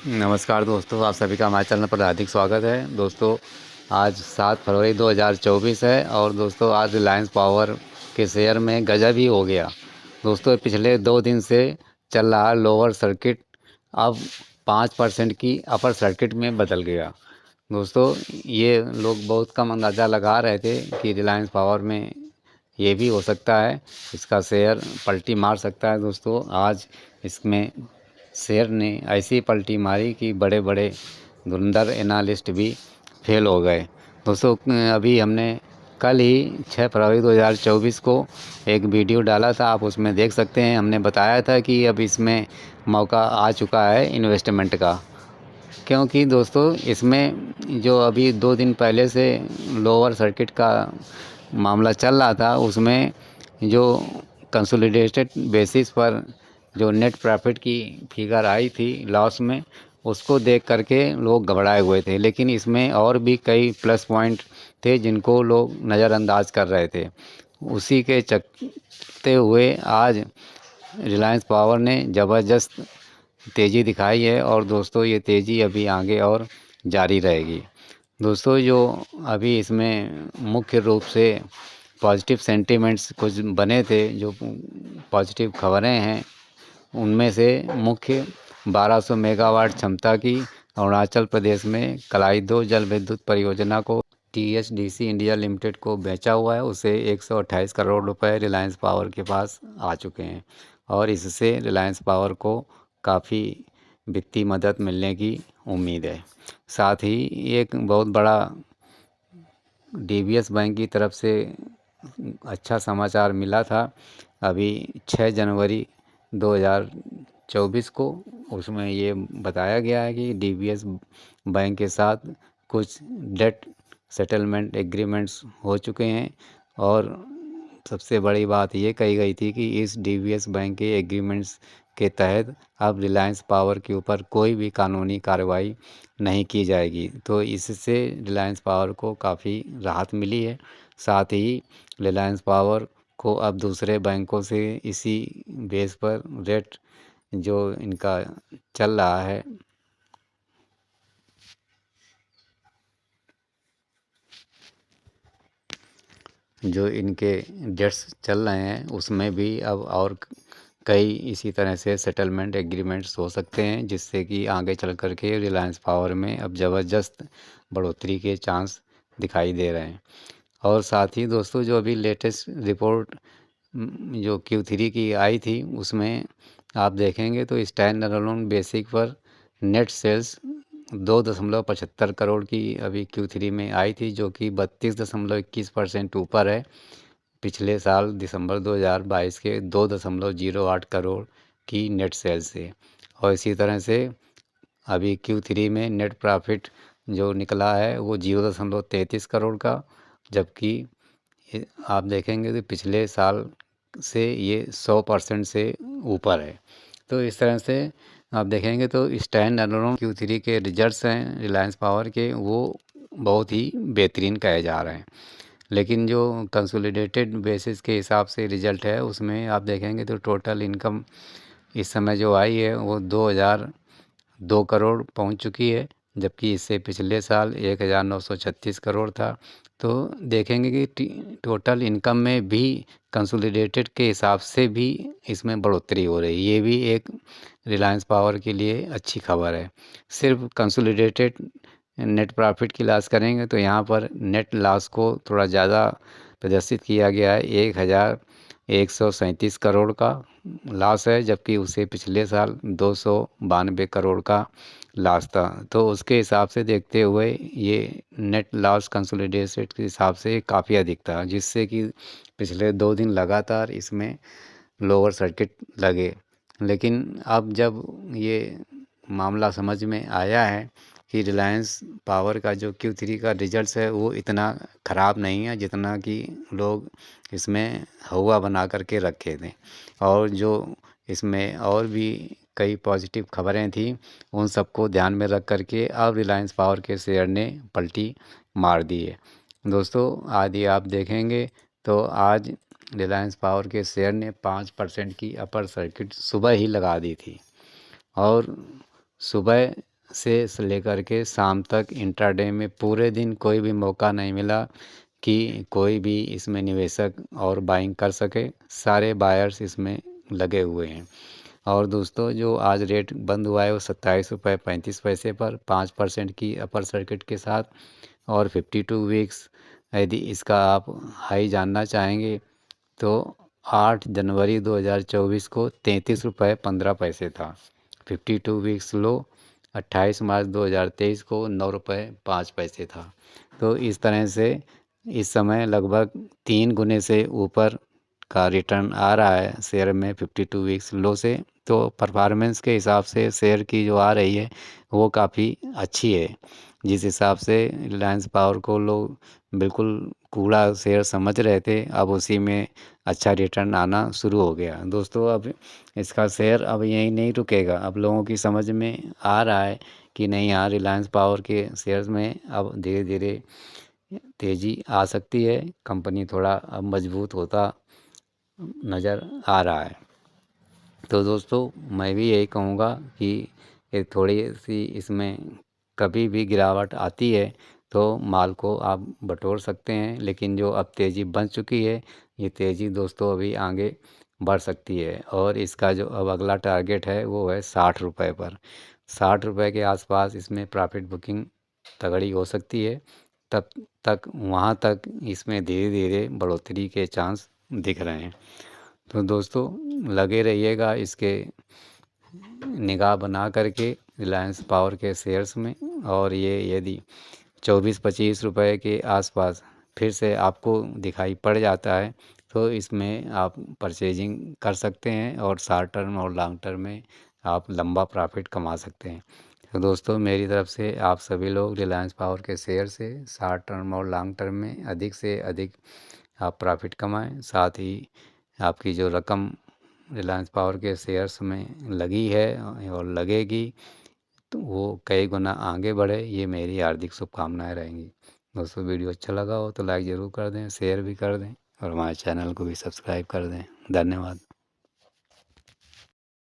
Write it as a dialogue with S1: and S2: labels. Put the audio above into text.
S1: नमस्कार दोस्तों, आप सभी का हमारे चैनल पर हार्दिक स्वागत है। दोस्तों, आज 7 फरवरी 2024 है और दोस्तों आज रिलायंस पावर के शेयर में गजब ही हो गया। दोस्तों, पिछले 2 दिन से चल रहा लोअर सर्किट अब 5% की अपर सर्किट में बदल गया। दोस्तों, ये लोग बहुत कम अंदाज़ा लगा रहे थे कि रिलायंस पावर में ये भी हो सकता है, इसका शेयर पलटी मार सकता है। दोस्तों, आज इसमें शेयर ने ऐसी पलटी मारी कि बड़े बड़े धुरंधर एनालिस्ट भी फेल हो गए। दोस्तों, अभी हमने कल ही 6 फरवरी 2024 को एक वीडियो डाला था, आप उसमें देख सकते हैं। हमने बताया था कि अब इसमें मौका आ चुका है इन्वेस्टमेंट का, क्योंकि दोस्तों इसमें जो अभी 2 दिन पहले से लोअर सर्किट का मामला चल रहा था, उसमें जो कंसोलिडेटेड बेसिस पर जो नेट प्रॉफिट की फिगर आई थी लॉस में, उसको देख करके लोग घबराए हुए थे। लेकिन इसमें और भी कई प्लस पॉइंट थे जिनको लोग नज़रअंदाज कर रहे थे। उसी के चलते हुए आज रिलायंस पावर ने ज़बरदस्त तेज़ी दिखाई है और दोस्तों ये तेज़ी अभी आगे और जारी रहेगी। दोस्तों, जो अभी इसमें मुख्य रूप से पॉजिटिव सेंटिमेंट्स कुछ बने थे, जो पॉजिटिव खबरें हैं, उनमें से मुख्य 1200 मेगावाट क्षमता की अरुणाचल प्रदेश में कलाई 2 जल विद्युत परियोजना को टीएचडीसी इंडिया लिमिटेड को बेचा हुआ है। उसे 128 करोड़ रुपए रिलायंस पावर के पास आ चुके हैं और इससे रिलायंस पावर को काफ़ी वित्तीय मदद मिलने की उम्मीद है। साथ ही एक बहुत बड़ा डीबीएस बैंक की तरफ से अच्छा समाचार मिला था अभी 6 जनवरी 2024 को। उसमें ये बताया गया है कि डीबीएस बैंक के साथ कुछ डेट सेटलमेंट एग्रीमेंट्स हो चुके हैं और सबसे बड़ी बात ये कही गई थी कि इस डीबीएस बैंक के एग्रीमेंट्स के तहत अब रिलायंस पावर के ऊपर कोई भी कानूनी कार्रवाई नहीं की जाएगी। तो इससे रिलायंस पावर को काफ़ी राहत मिली है। साथ ही रिलायंस पावर को अब दूसरे बैंकों से इसी बेस पर रेट जो इनका चल रहा है, जो इनके डेट्स चल रहे हैं, उसमें भी अब और कई इसी तरह से सेटलमेंट एग्रीमेंट्स हो सकते हैं, जिससे कि आगे चल कर के रिलायंस पावर में अब ज़बरदस्त बढ़ोतरी के चांस दिखाई दे रहे हैं। और साथ ही दोस्तों, जो अभी लेटेस्ट रिपोर्ट जो Q3 की आई थी, उसमें आप देखेंगे तो स्टैंड अलोन बेसिक पर नेट सेल्स 2.75 करोड़ की अभी Q3 में आई थी, जो कि 32.21% ऊपर है पिछले साल दिसंबर 2022 के 2.08 करोड़ की नेट सेल्स से। और इसी तरह से अभी Q3 में नेट प्रॉफिट जो निकला है वो 0.33 करोड़ का, जबकि आप देखेंगे तो पिछले साल से ये 100% से ऊपर है। तो इस तरह से आप देखेंगे तो स्टैंड अलोन Q3 के रिजल्ट्स हैं रिलायंस पावर के, वो बहुत ही बेहतरीन कहे जा रहे हैं। लेकिन जो कंसोलिडेटेड बेसिस के हिसाब से रिजल्ट है, उसमें आप देखेंगे तो टोटल इनकम इस समय जो आई है वो 2002 करोड़ पहुंच चुकी है, जबकि इससे पिछले साल 1936 करोड़ था। तो देखेंगे कि टोटल इनकम में भी कंसोलिडेटेड के हिसाब से भी इसमें बढ़ोतरी हो रही है। ये भी एक रिलायंस पावर के लिए अच्छी खबर है। सिर्फ कंसोलिडेटेड नेट प्रॉफिट की लॉस करेंगे तो यहाँ पर नेट लॉस को थोड़ा ज़्यादा प्रदर्शित किया गया है। 1137 करोड़ का लॉस है, जबकि उसे पिछले साल 292 करोड़ का लॉस था। तो उसके हिसाब से देखते हुए ये नेट लॉस कंसोलिडेटेड के हिसाब से काफ़ी अधिक था, जिससे कि पिछले 2 दिन लगातार इसमें लोअर सर्किट लगे। लेकिन अब जब ये मामला समझ में आया है कि रिलायंस पावर का जो Q3 का रिजल्ट्स है वो इतना ख़राब नहीं है जितना कि लोग इसमें हवा बना करके रखे थे, और जो इसमें और भी कई पॉजिटिव खबरें थी, उन सबको ध्यान में रख करके अब रिलायंस पावर के शेयर ने पलटी मार दी है। दोस्तों, आदि आप देखेंगे तो आज रिलायंस पावर के शेयर ने 5% की अपर सर्किट सुबह ही लगा दी थी और सुबह से लेकर के शाम तक इंट्राडे में पूरे दिन कोई भी मौका नहीं मिला कि कोई भी इसमें निवेशक और बाइंग कर सके। सारे बायर्स इसमें लगे हुए हैं। और दोस्तों जो आज रेट बंद हुआ है वो 27 रुपये 35 पैसे पर 5% की अपर सर्किट के साथ। और 52 वीक्स यदि इसका आप हाई जानना चाहेंगे तो 8 जनवरी 2024 को 33 रुपये 15 पैसे था। 52 वीक्स लो 28 मार्च 2023 को 9 रुपये 5 पैसे था। तो इस तरह से इस समय लगभग 3 गुने से ऊपर का रिटर्न आ रहा है शेयर में 52 वीक्स लो से। तो परफॉर्मेंस के हिसाब से शेयर की जो आ रही है वो काफ़ी अच्छी है। जिस हिसाब से रिलायंस पावर को लोग बिल्कुल कूड़ा शेयर समझ रहे थे, अब उसी में अच्छा रिटर्न आना शुरू हो गया। दोस्तों अब इसका शेयर अब यहीं नहीं रुकेगा। अब लोगों की समझ में आ रहा है कि नहीं, यहाँ रिलायंस पावर के शेयर्स में अब धीरे धीरे तेज़ी आ सकती है। कंपनी थोड़ा अब मजबूत होता नज़र आ रहा है। तो दोस्तों मैं भी यही कहूँगा कि ये थोड़ी सी इसमें कभी भी गिरावट आती है तो माल को आप बटोर सकते हैं, लेकिन जो अब तेज़ी बन चुकी है ये तेज़ी दोस्तों अभी आगे बढ़ सकती है। और इसका जो अब अगला टारगेट है वो है 60 रुपये पर। 60 रुपये के आसपास इसमें प्रॉफिट बुकिंग तगड़ी हो सकती है। तब तक वहाँ तक इसमें धीरे धीरे बढ़ोतरी के चांस दिख रहे हैं। तो दोस्तों लगे रहिएगा इसके निगाह बना करके रिलायंस पावर के शेयर्स में। और ये यदि 24-25 रुपए के आसपास फिर से आपको दिखाई पड़ जाता है तो इसमें आप परचेजिंग कर सकते हैं और शॉर्ट टर्म और लॉन्ग टर्म में आप लंबा प्रॉफिट कमा सकते हैं। तो दोस्तों मेरी तरफ से आप सभी लोग रिलायंस पावर के शेयर से शॉर्ट टर्म और लॉन्ग टर्म में अधिक से अधिक आप प्रॉफिट कमाएं। साथ ही आपकी जो रकम रिलायंस पावर के शेयर्स में लगी है और लगेगी तो वो कई गुना आगे बढ़े, ये मेरी हार्दिक शुभकामनाएं रहेंगी। दोस्तों वीडियो अच्छा लगा हो तो लाइक ज़रूर कर दें, शेयर भी कर दें और हमारे चैनल को भी सब्सक्राइब कर दें। धन्यवाद।